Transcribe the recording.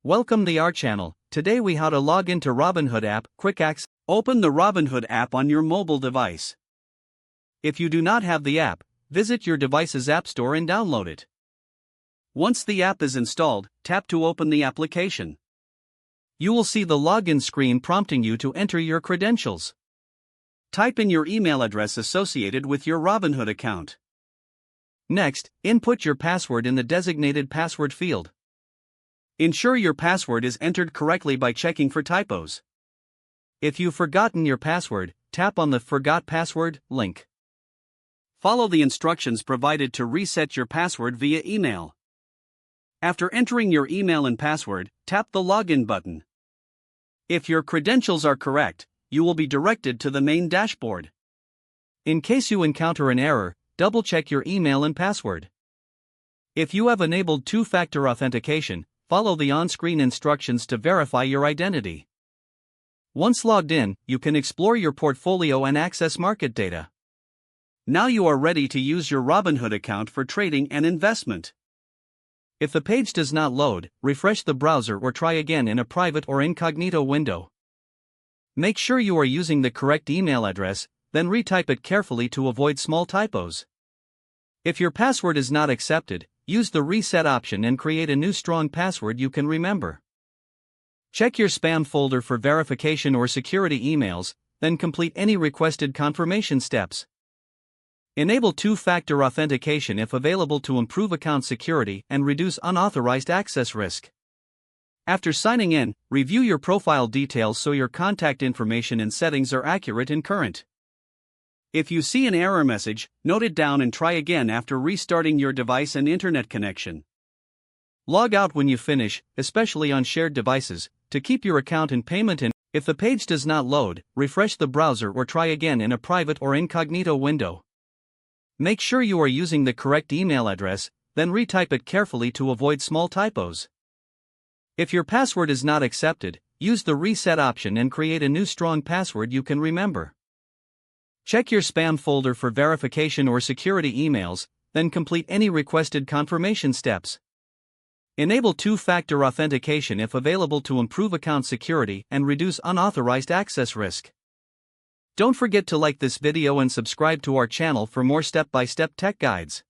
Welcome to our channel. Today we how to log into Robinhood app, quick access. Open the Robinhood app on your mobile device. If you do not have the app, visit your device's app store and download it. Once the app is installed, tap to open the application. You will see the login screen prompting you to enter your credentials. Type in your email address associated with your Robinhood account. Next, input your password in the designated password field. Ensure your password is entered correctly by checking for typos. If you've forgotten your password, tap on the Forgot Password link. Follow the instructions provided to reset your password via email. After entering your email and password, tap the Login button. If your credentials are correct, you will be directed to the main dashboard. In case you encounter an error, double-check your email and password. If you have enabled two-factor authentication, follow the on-screen instructions to verify your identity. Once logged in, you can explore your portfolio and access market data. Now you are ready to use your Robinhood account for trading and investment. If the page does not load, refresh the browser or try again in a private or incognito window. Make sure you are using the correct email address, then retype it carefully to avoid small typos. If your password is not accepted, use the reset option and create a new strong password you can remember. Check your spam folder for verification or security emails, then complete any requested confirmation steps. Enable two-factor authentication if available to improve account security and reduce unauthorized access risk. After signing in, review your profile details so your contact information and settings are accurate and current. If you see an error message, note it down and try again after restarting your device and internet connection. Log out when you finish, especially on shared devices, to keep your account in payment in. If the page does not load, refresh the browser or try again in a private or incognito window. Make sure you are using the correct email address, then retype it carefully to avoid small typos. If your password is not accepted, use the reset option and create a new strong password you can remember. Check your spam folder for verification or security emails, then complete any requested confirmation steps. Enable two-factor authentication if available to improve account security and reduce unauthorized access risk. Don't forget to like this video and subscribe to our channel for more step-by-step tech guides.